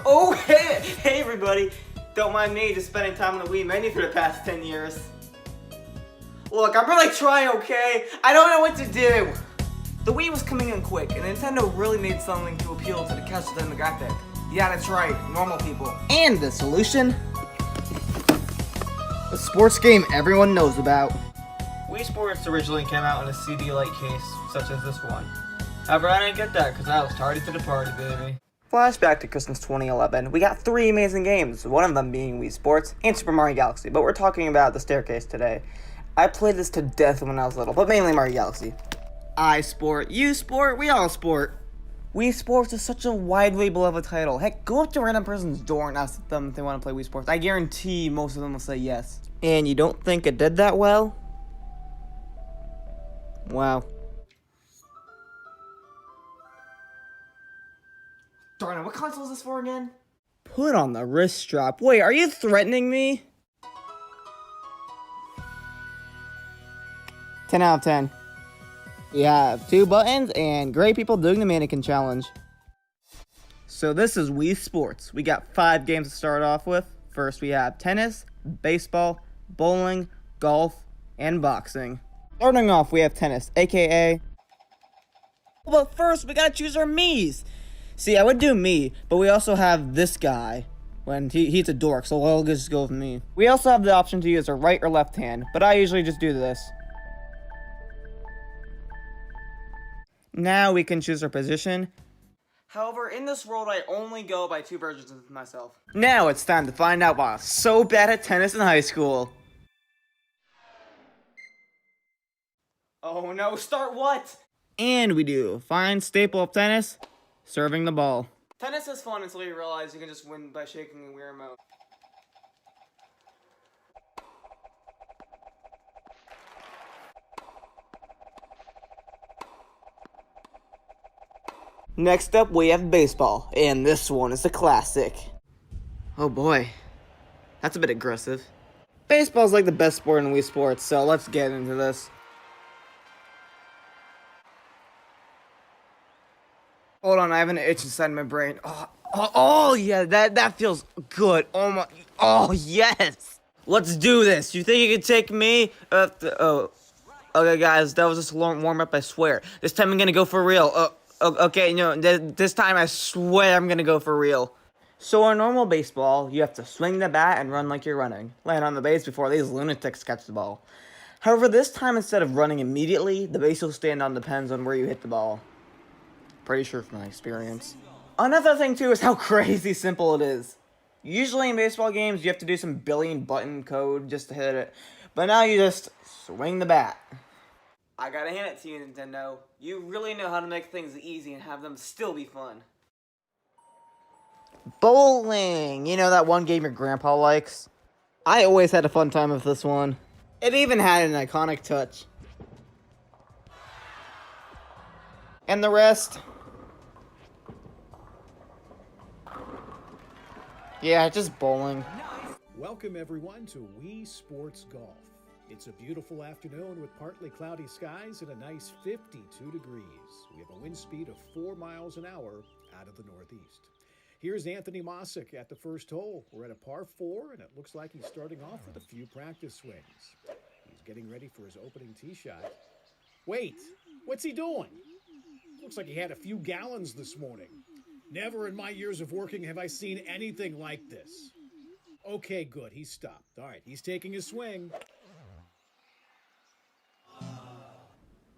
Oh, hey everybody! Don't mind me just spending time on the Wii menu for the past 10 years. Look, I'm really trying, okay? I don't know what to do! The Wii was coming in quick, and Nintendo really made something to appeal to the casual demographic. Yeah, that's right, normal people. And the solution? A sports game everyone knows about. Wii Sports originally came out in a CD-like case, such as this one. However, I didn't get that because I was tardy to the party, baby. Flashback to Christmas 2011, we got 3 amazing games, one of them being Wii Sports and Super Mario Galaxy, but we're talking about the staircase today. I played this to death when I was little, but mainly Mario Galaxy. I sport, you sport, we all sport. Wii Sports is such a widely beloved title. Heck, go up to a random person's door and ask them if they want to play Wii Sports. I guarantee most of them will say yes. And you don't think it did that well? Wow. Darn it, what console is this for again? Put on the wrist strap. Wait, are you threatening me? 10 out of 10. We have 2 buttons and great people doing the mannequin challenge. So this is Wii Sports. We got 5 games to start off with. First we have tennis, baseball, bowling, golf, and boxing. Starting off, we have tennis, aka... But first, we gotta choose our Miis. See, I would do me, but we also have this guy. When he's a dork, so we'll just go with me. We also have the option to use a right or left hand, but I usually just do this. Now we can choose our position. However, in this world, I only go by 2 versions of myself. Now it's time to find out why I was so bad at tennis in high school. Oh no, start what? And we do. Fine staple of tennis, serving the ball. Tennis is fun until you realize you can just win by shaking a Wii remote. Next up, we have baseball, and this one is a classic. Oh boy, that's a bit aggressive. Baseball's like the best sport in Wii Sports, so let's get into this. Hold on, I have an itch inside my brain. Oh yeah, that feels good. Oh yes. Let's do this. You think you can take me? Okay guys, that was just a long warm up, I swear. This time I'm gonna go for real. Okay, no, this time I swear I'm gonna go for real. So in normal baseball, you have to swing the bat and run like you're running. Land on the base before these lunatics catch the ball. However, this time instead of running immediately, the base will stand on depends on where you hit the ball. Pretty sure from my experience. Another thing too is how crazy simple it is. Usually in baseball games, you have to do some billion button code just to hit it. But now you just swing the bat. I gotta hand it to you, Nintendo. You really know how to make things easy and have them still be fun. Bowling! You know that one game your grandpa likes? I always had a fun time with this one. It even had an iconic touch. And the rest... yeah, just bowling. Welcome everyone to Wii Sports Golf. It's a beautiful afternoon with partly cloudy skies and a nice 52 degrees. We have a wind speed of 4 miles an hour out of the northeast. Here's Anthony Mosick at the first hole. We're at a par 4, and it looks like he's starting off with a few practice swings. He's getting ready for his opening tee shot. Wait, what's he doing? Looks like he had a few gallons this morning. Never in my years of working have I seen anything like this. Okay, good, he's stopped. All right, he's taking his swing.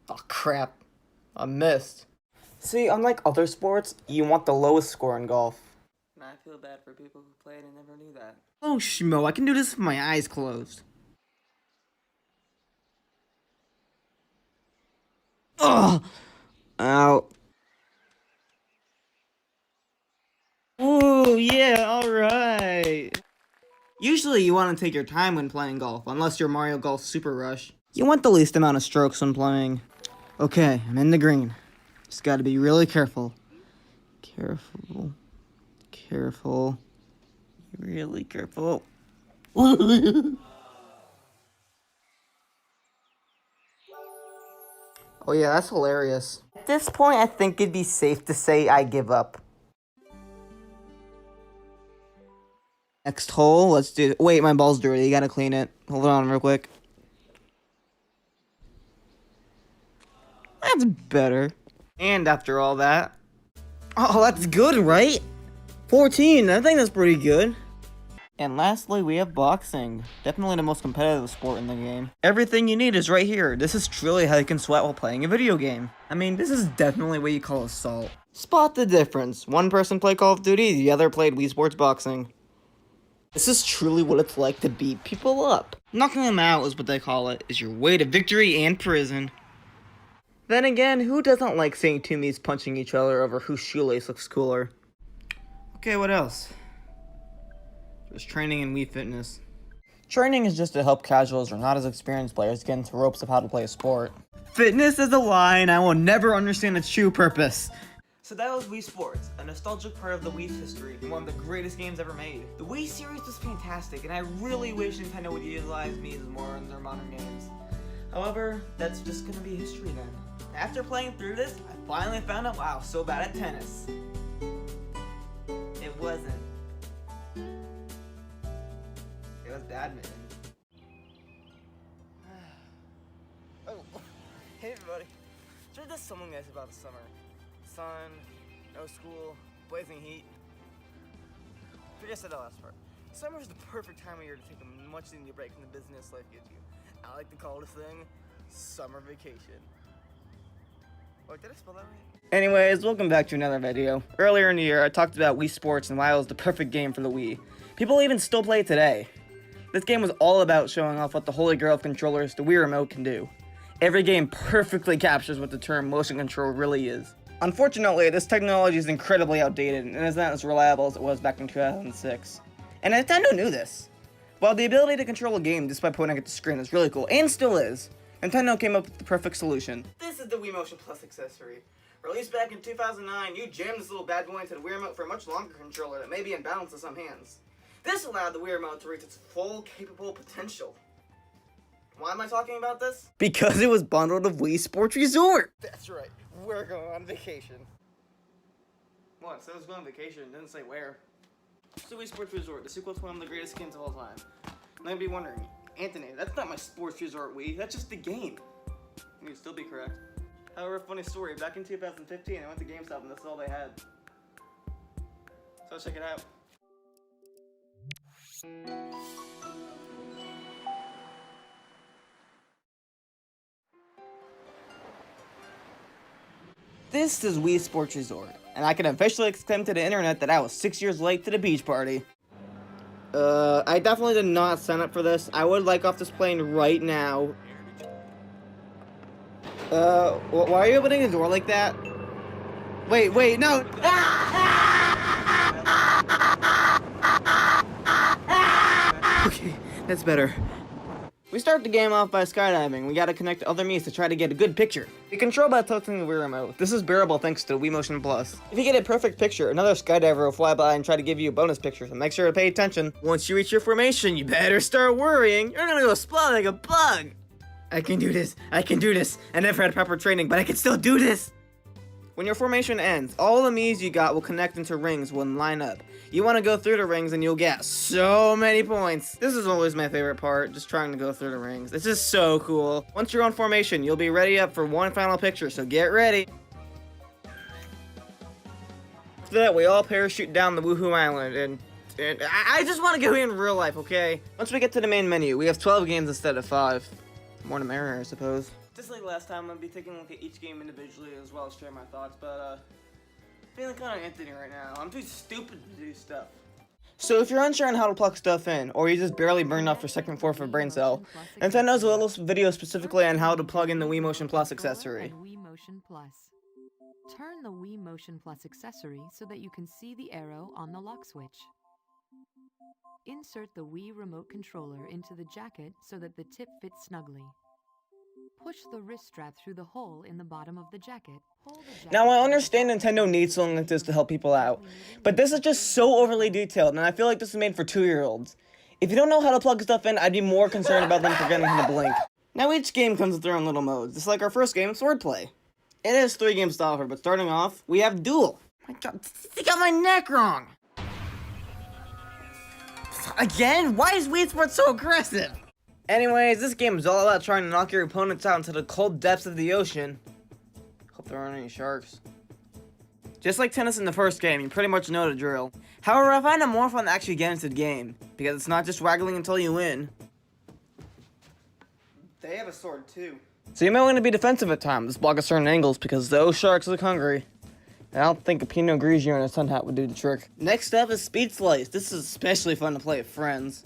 Oh crap, I missed. See, unlike other sports, you want the lowest score in golf. And I feel bad for people who played and never knew that. Oh schmo, I can do this with my eyes closed. Ugh! Ow. Ooh, yeah, alright. Usually you want to take your time when playing golf, unless you're Mario Golf Super Rush. You want the least amount of strokes when playing. Okay, I'm in the green. Just gotta be really careful. Careful. Really careful. Oh yeah, that's hilarious. At this point, I think it'd be safe to say I give up. Next hole, let's do it. Wait, my ball's dirty. You gotta clean it. Hold on real quick. That's better. And after all that... Oh, that's good, right? 14, I think that's pretty good. And lastly, we have boxing. Definitely the most competitive sport in the game. Everything you need is right here. This is truly how you can sweat while playing a video game. I mean, this is definitely what you call assault. Spot the difference. One person played Call of Duty, the other played Wii Sports Boxing. This is truly what it's like to beat people up. Knocking them out is what they call it, is your way to victory and prison. Then again, who doesn't like seeing teammates punching each other over whose shoelace looks cooler? Okay, what else? There's training in Wii Fitness. Training is just to help casuals or not as experienced players get into ropes of how to play a sport. Fitness is a lie, and I will never understand its true purpose. So that was Wii Sports, a nostalgic part of the Wii's history, and one of the greatest games ever made. The Wii series was fantastic, and I really wish Nintendo would utilize Mii's more in their modern games. However, that's just gonna be history then. After playing through this, I finally found out why I was so bad at tennis. It wasn't. It was badminton. Oh, hey everybody. So there's something nice about the summer. Sun, no school, blazing heat. I think I said that last part. Summer is the perfect time of year to take a much needed break from the business life gives you. I like to call this thing summer vacation. Oh, did I spell that right? Anyways, welcome back to another video. Earlier in the year, I talked about Wii Sports and why it was the perfect game for the Wii. People even still play it today. This game was all about showing off what the holy grail of controllers, the Wii Remote, can do. Every game perfectly captures what the term motion control really is. Unfortunately, this technology is incredibly outdated and is not as reliable as it was back in 2006. And Nintendo knew this. While the ability to control a game just by pointing at the screen is really cool, and still is, Nintendo came up with the perfect solution. This is the Wii Motion Plus accessory. Released back in 2009, you jammed this little bad boy into the Wii Remote for a much longer controller that may be imbalanced to some hands. This allowed the Wii Remote to reach its full capable potential. Why am I talking about this? Because it was bundled with Wii Sports Resort! That's right, we're going on vacation. What, so it was going on vacation, it didn't say where. It's the Wii Sports Resort, the sequel to one of the greatest games of all time. And I'd be wondering, Anthony, that's not my Sports Resort Wii, that's just the game. You'd still be correct. However, funny story, back in 2015, I went to GameStop and that's all they had. So check it out. This is Wii Sports Resort, and I can officially exclaim to the internet that I was 6 years late to the beach party. I definitely did not sign up for this. I would like off this plane right now. Why are you opening the door like that? Wait, no! Okay, that's better. We start the game off by skydiving. We gotta connect to other Mii's to try to get a good picture. We control by tilting the Wii Remote. This is bearable thanks to Wii Motion Plus. If you get a perfect picture, another skydiver will fly by and try to give you a bonus picture, so make sure to pay attention. Once you reach your formation, you better start worrying. You're gonna go explode like a bug. I can do this. I never had proper training, but I can still do this. When your formation ends, all the Mii's you got will connect into rings when line up. You want to go through the rings and you'll get so many points. This is always my favorite part, just trying to go through the rings. This is so cool. Once you're on formation, you'll be ready up for one final picture, so get ready. After that, we all parachute down the Woohoo Island, and I just want to go in real life, okay? Once we get to the main menu, we have 12 games instead of 5. More the merrier, I suppose. Just like last time, I'm going to be taking a look at each game individually as well as share my thoughts, but feeling kind of Anthony right now. I'm too stupid to do stuff. So if you're unsure on how to plug stuff in, or you just barely burned off your second floor for brain cell, Nintendo's a little video specifically on how to plug in the Wii Motion Plus accessory. Wii Motion Plus. Turn the Wii Motion Plus accessory so that you can see the arrow on the lock switch. Insert the Wii Remote controller into the jacket so that the tip fits snugly. Push the wrist strap through the hole in the bottom of the jacket. Now, I understand Nintendo needs something like this to help people out, but this is just so overly detailed, and I feel like this is made for 2-year-olds. If you don't know how to plug stuff in, I'd be more concerned about them forgetting how to blink. Now, each game comes with their own little modes, just like our first game, Swordplay. It is 3 games to offer, but starting off, we have Duel. My god, they got my neck wrong! Again? Why is Wii Sports so aggressive? Anyways, this game is all about trying to knock your opponents out into the cold depths of the ocean. Hope there aren't any sharks. Just like tennis in the first game, you pretty much know the drill. However, I find it more fun to actually get into the game, because it's not just waggling until you win. They have a sword too. So you might want to be defensive at times, block at certain angles, because those sharks look hungry. And I don't think a Pinot Grigio and a sun hat would do the trick. Next up is Speed Slice. This is especially fun to play with friends.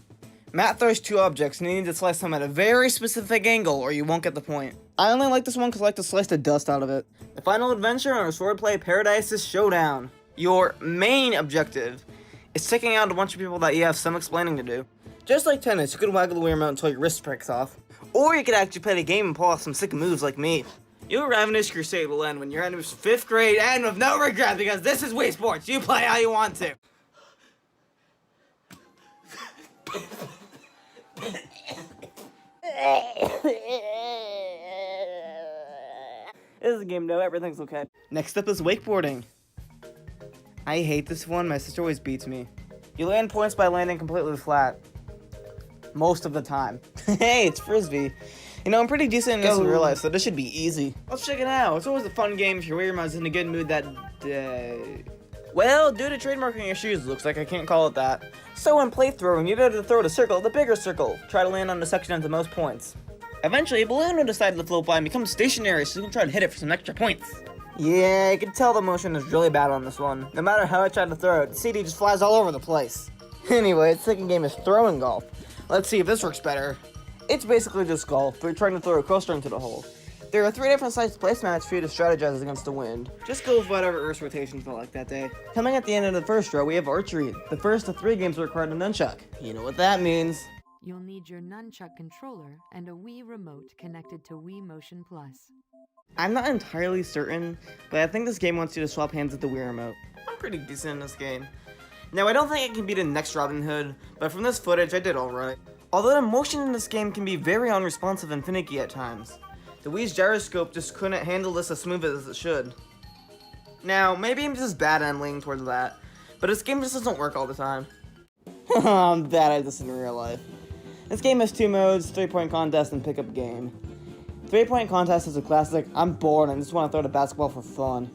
Matt throws two objects and you need to slice them at a very specific angle or you won't get the point. I only like this one because I like to slice the dust out of it. The final adventure on our Swordplay Paradise is Showdown. Your main objective is taking out a bunch of people that you have some explaining to do. Just like tennis, you could waggle the Wiimas until your wrist breaks off. Or you could actually play the game and pull off some sick moves like me. Your Ravenous Crusade will end when you're in 5th grade and with no regret because this is Wii Sports. You play how you want to. This is a game, though. Everything's okay. Next up is wakeboarding. I hate this one. My sister always beats me. You land points by landing completely flat. Most of the time. Hey, it's Frisbee. You know, I'm pretty decent in this in real life, so this should be easy. Let's check it out. It's always a fun game if your Wiimas in a good mood that day. Well, due to trademarking issues, looks like I can't call it that. So when playthrowing, you have to throw the circle, the bigger circle. Try to land on the section of the most points. Eventually, a balloon will decide to float by and become stationary, so you can try to hit it for some extra points. Yeah, I can tell the motion is really bad on this one. No matter how I try to throw it, the CD just flies all over the place. Anyway, the second game is throwing golf. Let's see if this works better. It's basically just golf, but you're trying to throw a coaster into the hole. There are 3 different sized placemats for you to strategize against the wind. Just go with whatever Earth's rotation felt like that day. Coming at the end of the first row, we have archery. The first of 3 games require a nunchuck. You know what that means. You'll need your nunchuck controller and a Wii remote connected to Wii Motion Plus. I'm not entirely certain, but I think this game wants you to swap hands with the Wii remote. I'm pretty decent in this game. Now, I don't think I can beat the next Robin Hood, but from this footage, I did alright. Although the motion in this game can be very unresponsive and finicky at times. The Wii's gyroscope just couldn't handle this as smooth as it should. Now, maybe I'm just bad and I'm leaning towards that, but this game just doesn't work all the time. I'm bad at this in real life. This game has 2 modes, 3-point contest and pickup game. 3-point contest is a classic. I'm bored and just want to throw the basketball for fun.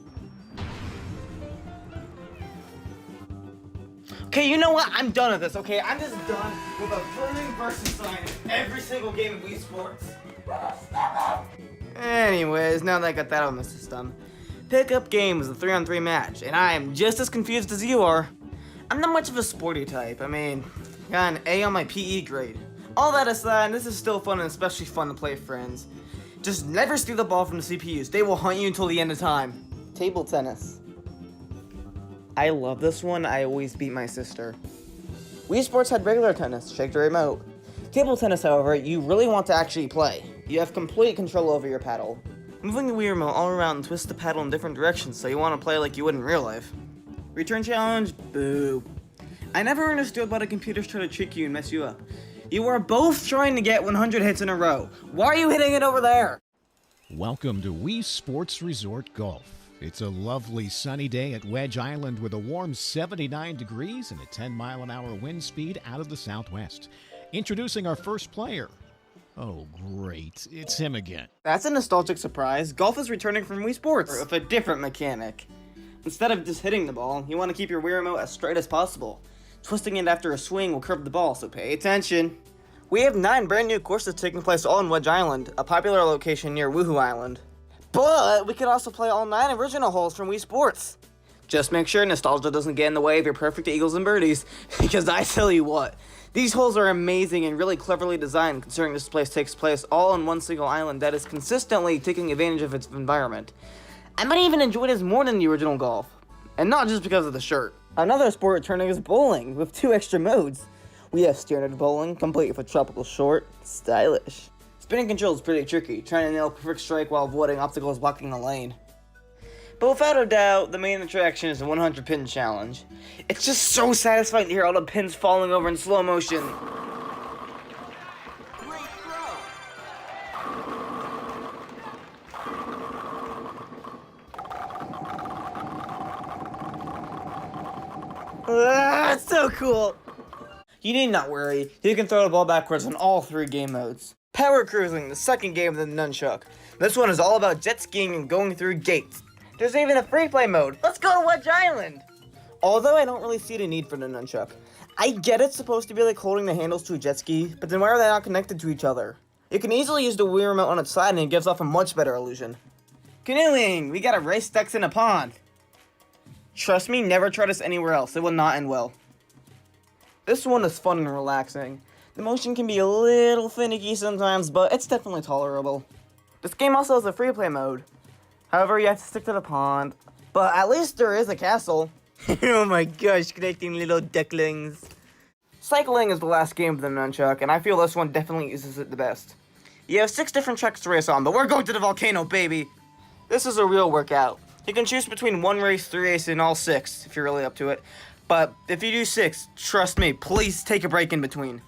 Okay, you know what? I'm done with this, okay? I'm just done with a burning versus sign in every single game of Wii Sports. Anyways, now that I got that out of my system, pickup game was a 3-on-3 match, and I am just as confused as you are. I'm not much of a sporty type. I mean, got an A on my PE grade. All that aside, this is still fun and especially fun to play with friends. Just never steal the ball from the CPUs. They will hunt you until the end of time. Table tennis. I love this one. I always beat my sister. Wii Sports had regular tennis, shake the remote. Table tennis, however, you really want to actually play. You have complete control over your paddle. Moving the Wii remote all around and twist the paddle in different directions so you want to play like you would in real life. Return challenge? Boo. I never understood why the computers try to trick you and mess you up. You are both trying to get 100 hits in a row. Why are you hitting it over there? Welcome to Wii Sports Resort Golf. It's a lovely sunny day at Wedge Island with a warm 79 degrees and a 10-mile-an-hour wind speed out of the southwest. Introducing our first player. Oh, great. It's him again. That's a nostalgic surprise. Golf is returning from Wii Sports with a different mechanic. Instead of just hitting the ball, you want to keep your Wii remote as straight as possible. Twisting it after a swing will curve the ball, so pay attention. We have 9 brand new courses taking place all in Wedge Island, a popular location near Woohoo Island. But we could also play all 9 original holes from Wii Sports. Just make sure nostalgia doesn't get in the way of your perfect eagles and birdies, because I tell you what, these holes are amazing and really cleverly designed considering this place takes place all on one single island that is consistently taking advantage of its environment. I might even enjoy this more than the original golf, and not just because of the shirt. Another sport returning is bowling, with 2 extra modes. We have standard bowling, complete with a tropical short, stylish. Spinning control is pretty tricky, trying to nail a perfect strike while avoiding obstacles blocking the lane. But without a doubt, the main attraction is the 100 pin challenge. It's just so satisfying to hear all the pins falling over in slow motion. Great throw! It's so cool! You need not worry, you can throw the ball backwards on all 3 game modes. Power Cruising, the second game of the nunchuck. This one is all about jet skiing and going through gates. There's even a free play mode. Let's go to Wedge Island! Although I don't really see the need for the nunchuck. I get it's supposed to be like holding the handles to a jet ski, but then why are they not connected to each other? You can easily use the Wii remote on its side and it gives off a much better illusion. Canoeing! We gotta race ducks in a pond. Trust me, never try this anywhere else. It will not end well. This one is fun and relaxing. The motion can be a little finicky sometimes, but it's definitely tolerable. This game also has a free play mode. However, you have to stick to the pond. But at least there is a castle. Oh my gosh, connecting little ducklings. Cycling is the last game of the nunchuck, and I feel this one definitely uses it the best. You have 6 different tracks to race on, but we're going to the volcano, baby! This is a real workout. You can choose between 1 race, 3 races, and all 6, if you're really up to it. But if you do 6, trust me, please take a break in between.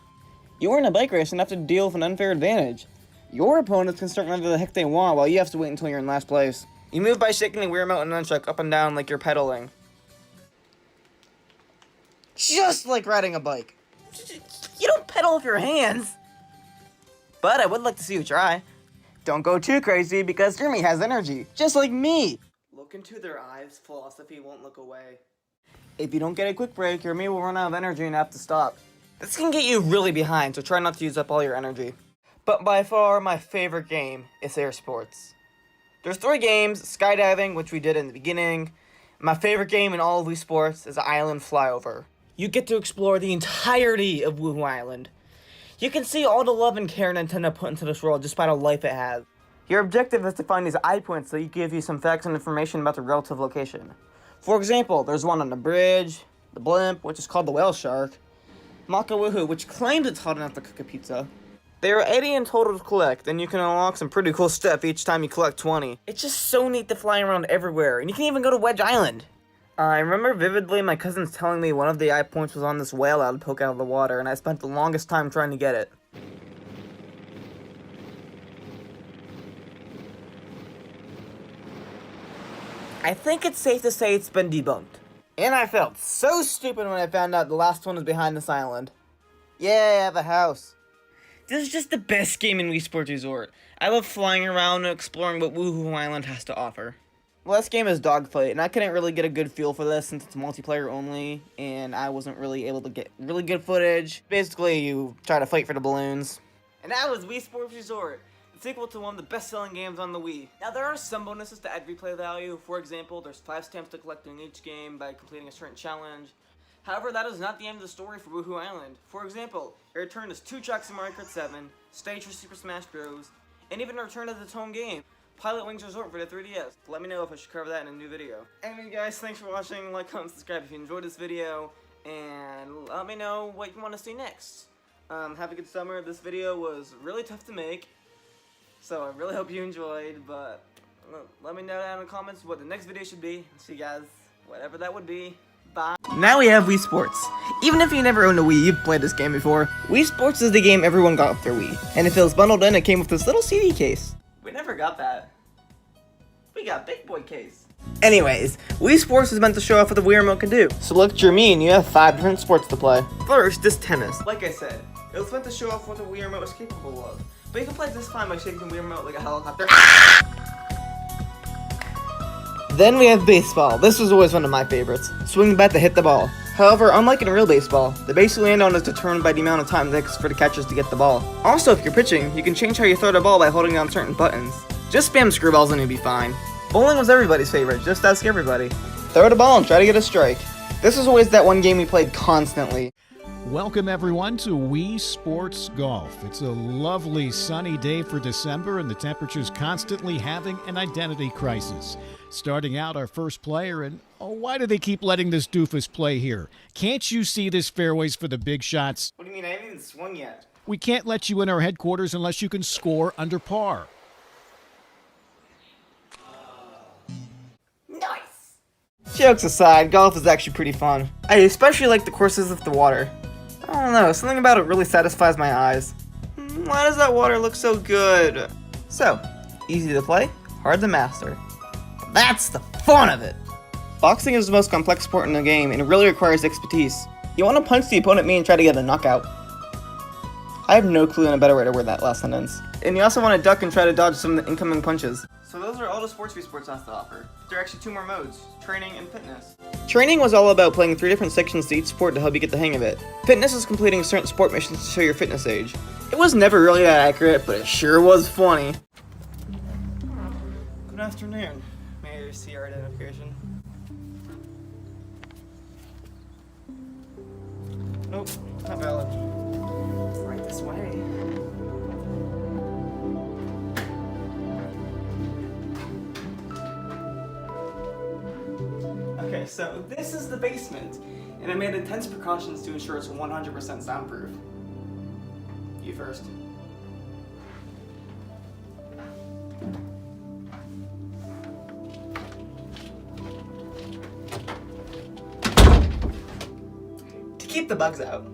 You are in a bike race and have to deal with an unfair advantage. Your opponents can start whenever the heck they want, while you have to wait until you're in last place. You move by shaking the Wii remote and nunchuck up and down like you're pedaling. Just like riding a bike. You don't pedal with your hands. But I would like to see you try. Don't go too crazy because your me has energy, just like me. Look into their eyes, philosophy won't look away. If you don't get a quick break, your me will run out of energy and have to stop. This can get you really behind, so try not to use up all your energy. But by far, my favorite game is air sports. There's 3 games: skydiving, which we did in the beginning. My favorite game in all of Wii Sports is Island Flyover. You get to explore the entirety of Woohoo Island. You can see all the love and care Nintendo put into this world just by the life it has. Your objective is to find these eye points that give you some facts and information about the relative location. For example, there's one on the bridge, the blimp, which is called the whale shark, Maka Woohoo, which claims it's hot enough to cook a pizza. There are 80 in total to collect, and you can unlock some pretty cool stuff each time you collect 20. It's just so neat to fly around everywhere, and you can even go to Wedge Island. I remember vividly my cousins telling me one of the eye points was on this whale I would poke out of the water, and I spent the longest time trying to get it. I think it's safe to say it's been debunked. And I felt so stupid when I found out the last one was behind this island. Yeah, I have a house. This is just the best game in Wii Sports Resort. I love flying around and exploring what Woohoo Island has to offer. The last game is Dogfight, and I couldn't really get a good feel for this since it's multiplayer only, and I wasn't really able to get really good footage. Basically, you try to fight for the balloons. And that was Wii Sports Resort, the sequel to one of the best-selling games on the Wii. Now, there are some bonuses to add replay value. For example, there's 5 stamps to collect in each game by completing a certain challenge. However, that is not the end of the story for Woohoo Island. For example, it returned as 2 tracks in Mario Kart 7, stage for Super Smash Bros., and even a return of its home game, Pilot Wings Resort for the 3DS. Let me know if I should cover that in a new video. Anyway guys, thanks for watching. Like, comment, subscribe if you enjoyed this video, and let me know what you want to see next. Have a good summer. This video was really tough to make, so I really hope you enjoyed, but let me know down in the comments what the next video should be. See you guys, whatever that would be. Bye. Now we have Wii Sports. Even if you never owned a Wii, you've played this game before. Wii Sports is the game everyone got with their Wii, and if it was bundled in, it came with this little CD case. We never got that. We got big boy case. Anyways, Wii Sports is meant to show off what the Wii remote can do. Select your Mii and you have 5 different sports to play. First is tennis. Like I said, it was meant to show off what the Wii remote is capable of. But you can play this fine by shaking the Wii remote like a helicopter. Then we have baseball. This was always one of my favorites. Swing the bat to hit the ball. However, unlike in real baseball, the base you land on is determined by the amount of time it takes for the catchers to get the ball. Also, if you're pitching, you can change how you throw the ball by holding down certain buttons. Just spam screwballs and you'll be fine. Bowling was everybody's favorite, just ask everybody. Throw the ball and try to get a strike. This is always that one game we played constantly. Welcome everyone to Wii Sports Golf. It's a lovely sunny day for December and the temperature's constantly having an identity crisis. Starting out our first player, and oh, why do they keep letting this doofus play here? Can't you see this fairway's for the big shots? What do you mean? I haven't even swung yet. We can't let you in our headquarters unless you can score under par. Nice! Jokes aside, golf is actually pretty fun. I especially like the courses with the water. I don't know, something about it really satisfies my eyes. Why does that water look so good? So, easy to play, hard to master. That's the fun of it! Boxing is the most complex sport in the game and it really requires expertise. You want to punch the opponent me and try to get a knockout. I have no clue on a better way to word that last sentence. And you also want to duck and try to dodge some of the incoming punches. So those are all the sports Wii Sports has to offer. There are actually 2 more modes, training and fitness. Training was all about playing 3 different sections to each sport to help you get the hang of it. Fitness is completing certain sport missions to show your fitness age. It was never really that accurate, but it sure was funny. Good afternoon. May I see your identification? Nope, not valid. Right this way. Okay, so this is the basement, and I made intense precautions to ensure it's 100% soundproof. You first. To keep the bugs out.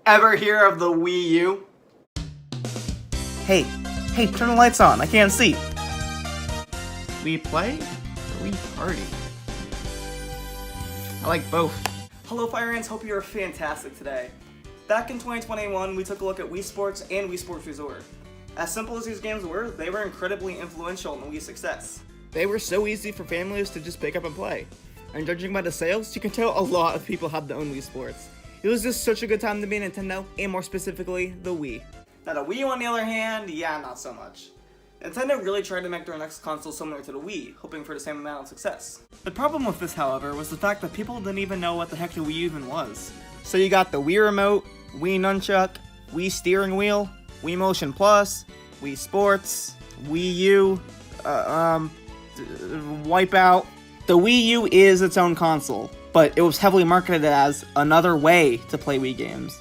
Ever hear of the Wii U? Hey, turn the lights on, I can't see. We play or we party? I like both. Hello Fire Ants, hope you are fantastic today. Back in 2021, we took a look at Wii Sports and Wii Sports Resort. As simple as these games were, they were incredibly influential in Wii's success. They were so easy for families to just pick up and play. And judging by the sales, you can tell a lot of people have their own Wii Sports. It was just such a good time to be Nintendo, and more specifically, the Wii. Now the Wii U on the other hand, yeah, not so much. Nintendo really tried to make their next console similar to the Wii, hoping for the same amount of success. The problem with this, however, was the fact that people didn't even know what the heck the Wii U even was. So you got the Wii Remote, Wii Nunchuck, Wii Steering Wheel, Wii Motion Plus, Wii Sports, Wii U, Wipeout. The Wii U is its own console, but it was heavily marketed as another way to play Wii games.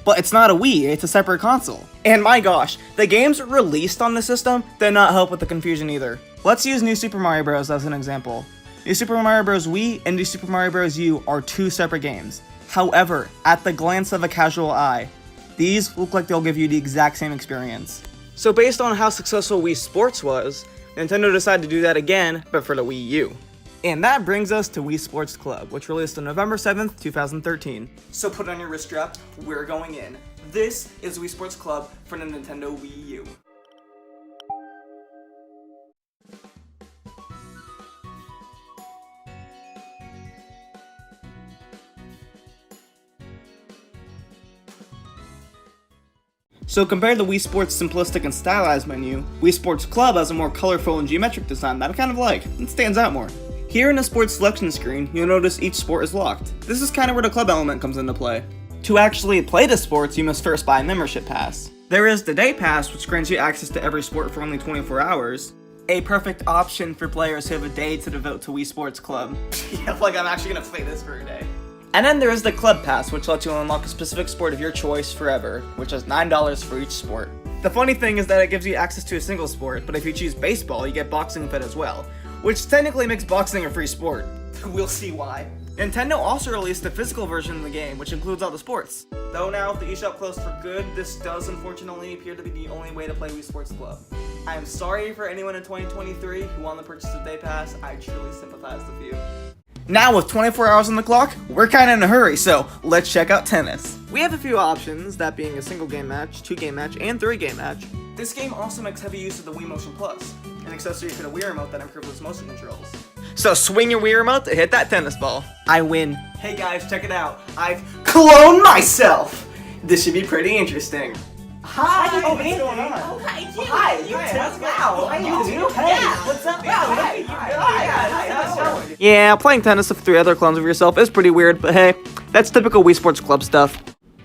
But it's not a Wii, it's a separate console. And my gosh, the games released on the system did not help with the confusion either. Let's use New Super Mario Bros. As an example. New Super Mario Bros. Wii and New Super Mario Bros. U are 2 separate games. However, at the glance of a casual eye, these look like they'll give you the exact same experience. So based on how successful Wii Sports was, Nintendo decided to do that again, but for the Wii U. And that brings us to Wii Sports Club, which released on November 7th, 2013. So put on your wrist strap, we're going in. This is Wii Sports Club for the Nintendo Wii U. So compared to Wii Sports' simplistic and stylized menu, Wii Sports Club has a more colorful and geometric design that I kind of like. It stands out more. Here in the sports selection screen, you'll notice each sport is locked. This is kind of where the club element comes into play. To actually play the sports, you must first buy a membership pass. There is the Day Pass, which grants you access to every sport for only 24 hours. A perfect option for players who have a day to devote to Wii Sports Club. Yeah, like I'm actually gonna play this for a day. And then there is the Club Pass, which lets you unlock a specific sport of your choice forever, which is $9 for each sport. The funny thing is that it gives you access to a single sport, but if you choose baseball, you get boxing with it as well, which technically makes boxing a free sport. We'll see why. Nintendo also released a physical version of the game, which includes all the sports. Though now with the eShop closed for good, this does unfortunately appear to be the only way to play Wii Sports Club. I am sorry for anyone in 2023 who wanted to purchase a Day Pass, I truly sympathize with you. Now with 24 hours on the clock, we're kinda in a hurry, so let's check out tennis. We have a few options, that being a single game match, 2-game match, and 3-game match. This game also makes heavy use of the Wii Motion Plus, an accessory for the Wii Remote that improves its motion controls. So swing your Wii Remote to hit that tennis ball. I win. Hey guys, check it out. I've cloned myself! This should be pretty interesting. Hi! Oh, what's going on? Oh, hi, you. Hi, you Hi, too. how's it going? Wow, Hi, you you. too. Hey, Yeah. what's up? Wow, Hey, hi. how's it going? Yeah, playing tennis with 3 other clones of yourself is pretty weird, but hey, that's typical Wii Sports Club stuff.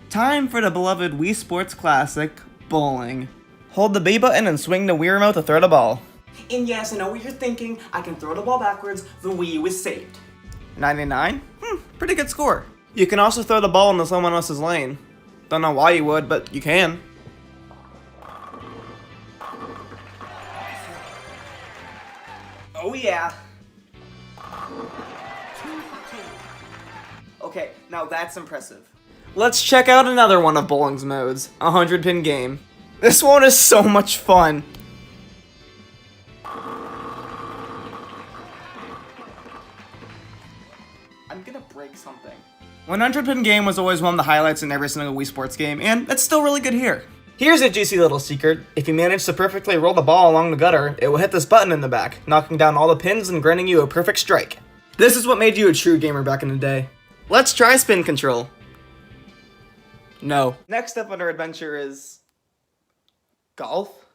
Time for the beloved Wii Sports classic, bowling. Hold the B button and swing the Wii Remote to throw the ball. And yes, I know what you're thinking, I can throw the ball backwards, the Wii U is saved. 99? Pretty good score. You can also throw the ball into someone else's lane. Don't know why you would, but you can. Oh yeah. Okay, now that's impressive. Let's check out another one of bowling's modes, a 100-pin game. This one is so much fun. I'm gonna break something. 100 pin game was always one of the highlights in every single Wii Sports game, and it's still really good here. Here's a juicy little secret. If you manage to perfectly roll the ball along the gutter, it will hit this button in the back, knocking down all the pins and granting you a perfect strike. This is what made you a true gamer back in the day. Let's try spin control. No. Next up on our adventure is... golf?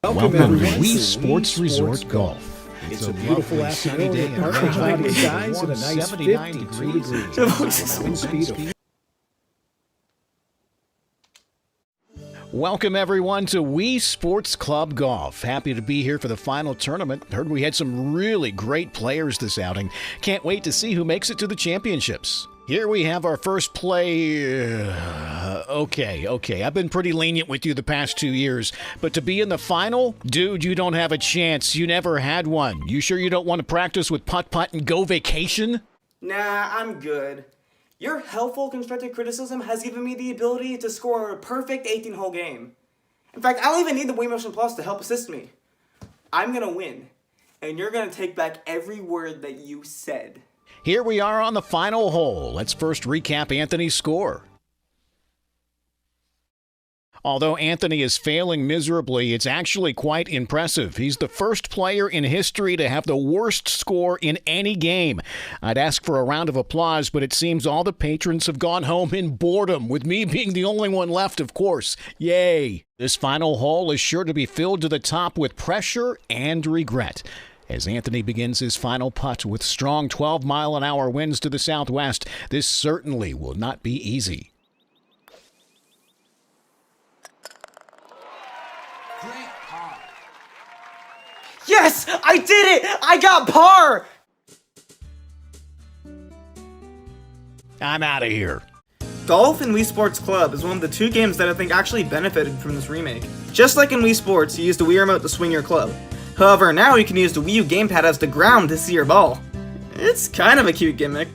Welcome to everyone Wii to Sports Resort Golf. It's a beautiful lovely sunny afternoon day with in partly Red cloudy Island, skies and a warm nice 79 52 degrees. degrees. Wind speed of Welcome everyone to Wii Sports Club Golf. Happy to be here for the final tournament. Heard we had some really great players this outing. Can't wait to see who makes it to the championships. Here we have our first play. Okay. I've been pretty lenient with you the past 2 years, but to be in the final? Dude, you don't have a chance. You never had one. You sure you don't want to practice with putt-putt and go vacation? Nah, I'm good. Your helpful constructive criticism has given me the ability to score a perfect 18-hole game. In fact, I don't even need the Wii Motion Plus to help assist me. I'm gonna win, and you're gonna take back every word that you said. Here we are on the final hole. Let's first recap Anthony's score. Although Anthony is failing miserably, it's actually quite impressive. He's the first player in history to have the worst score in any game. I'd ask for a round of applause, but it seems all the patrons have gone home in boredom, with me being the only one left, of course. Yay! This final hole is sure to be filled to the top with pressure and regret. As Anthony begins his final putt with strong 12-mile-an-hour winds to the southwest, this certainly will not be easy. Yes! I did it! I got par! I'm out of here. Golf and Wii Sports Club is one of the two games that I think actually benefited from this remake. Just like in Wii Sports, you use the Wii Remote to swing your club. However, now you can use the Wii U gamepad as the ground to see your ball. It's kind of a cute gimmick,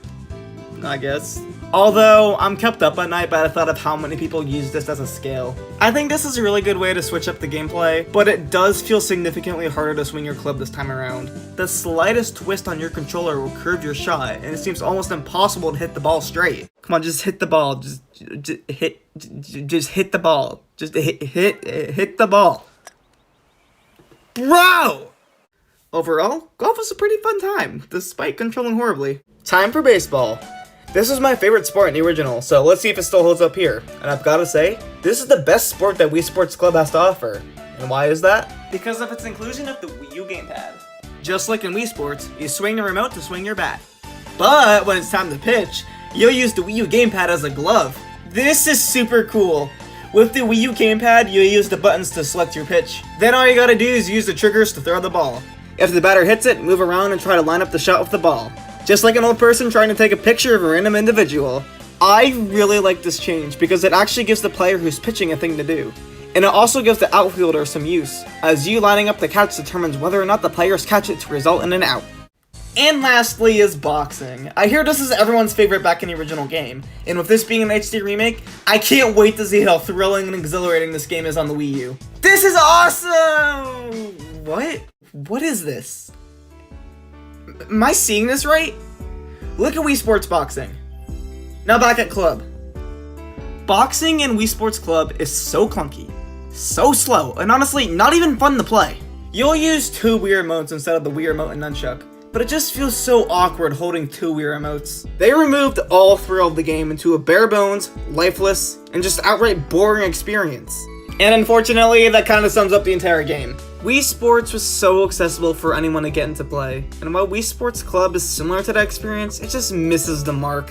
I guess. Although, I'm kept up at night by the thought of how many people use this as a scale. I think this is a really good way to switch up the gameplay, but it does feel significantly harder to swing your club this time around. The slightest twist on your controller will curve your shot, and it seems almost impossible to hit the ball straight. Come on, just hit the ball. Just hit the ball. Just hit the ball. Bro! Overall, golf was a pretty fun time, despite controlling horribly. Time for baseball. This was my favorite sport in the original, so let's see if it still holds up here. And I've gotta say, this is the best sport that Wii Sports Club has to offer. And why is that? Because of its inclusion of the Wii U gamepad. Just like in Wii Sports, you swing the remote to swing your bat. But when it's time to pitch, you'll use the Wii U gamepad as a glove. This is super cool. With the Wii U gamepad, you'll use the buttons to select your pitch. Then all you gotta do is use the triggers to throw the ball. If the batter hits it, move around and try to line up the shot with the ball. Just like an old person trying to take a picture of a random individual. I really like this change because it actually gives the player who's pitching a thing to do. And it also gives the outfielder some use, as you lining up the catch determines whether or not the players catch it to result in an out. And lastly is boxing. I hear this is everyone's favorite back in the original game, and with this being an HD remake, I can't wait to see how thrilling and exhilarating this game is on the Wii U. This is awesome! What? What is this? Am I seeing this right? Look at Wii Sports Boxing. Now back at Club. Boxing in Wii Sports Club is so clunky, so slow, and honestly not even fun to play. You'll use two Wii Remotes instead of the Wii Remote and Nunchuck, but it just feels so awkward holding two Wii Remotes. They removed all thrill of the game into a bare bones, lifeless, and just outright boring experience. And unfortunately, that kind of sums up the entire game. Wii Sports was so accessible for anyone to get into play, and while Wii Sports Club is similar to that experience, it just misses the mark.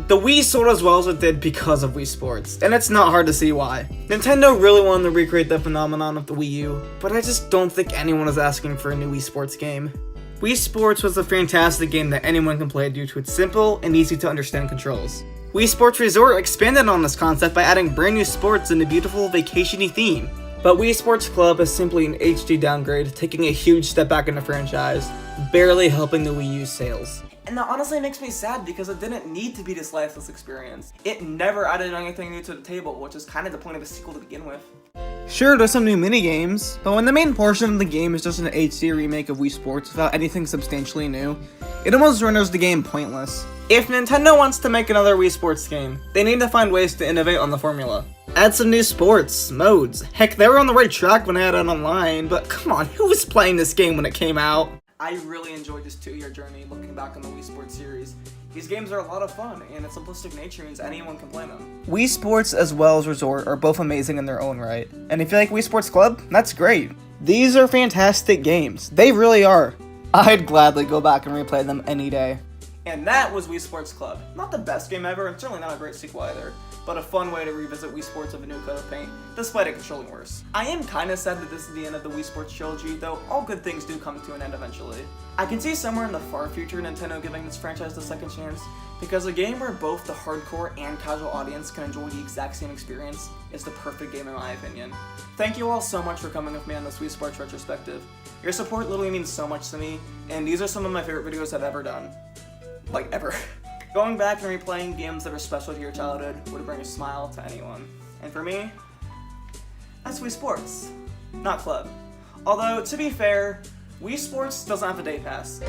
The Wii sold as well as it did because of Wii Sports, and it's not hard to see why. Nintendo really wanted to recreate the phenomenon of the Wii U, but I just don't think anyone is asking for a new Wii Sports game. Wii Sports was a fantastic game that anyone can play due to its simple and easy to understand controls. Wii Sports Resort expanded on this concept by adding brand new sports and a beautiful vacation-y theme. But Wii Sports Club is simply an HD downgrade, taking a huge step back in the franchise, barely helping the Wii U's sales. And that honestly makes me sad because it didn't need to be this lifeless experience. It never added anything new to the table, which is kind of the point of a sequel to begin with. Sure, there's some new minigames, but when the main portion of the game is just an HD remake of Wii Sports without anything substantially new, it almost renders the game pointless. If Nintendo wants to make another Wii Sports game, they need to find ways to innovate on the formula. Add some new sports, modes. Heck, they were on the right track when they had it online, but come on, who was playing this game when it came out? I really enjoyed this 2-year journey looking back on the Wii Sports series. These games are a lot of fun, and its simplistic nature means anyone can play them. Wii Sports as well as Resort are both amazing in their own right. And if you like Wii Sports Club, that's great. These are fantastic games. They really are. I'd gladly go back and replay them any day. And that was Wii Sports Club. Not the best game ever, and certainly not a great sequel either, but a fun way to revisit Wii Sports with a new coat of paint, despite it controlling worse. I am kinda sad that this is the end of the Wii Sports trilogy, though all good things do come to an end eventually. I can see somewhere in the far future Nintendo giving this franchise a second chance, because a game where both the hardcore and casual audience can enjoy the exact same experience is the perfect game in my opinion. Thank you all so much for coming with me on this Wii Sports retrospective. Your support literally means so much to me, and these are some of my favorite videos I've ever done. Like, ever. Going back and replaying games that are special to your childhood would bring a smile to anyone. And for me, that's Wii Sports, not Club. Although, to be fair, Wii Sports doesn't have a day pass.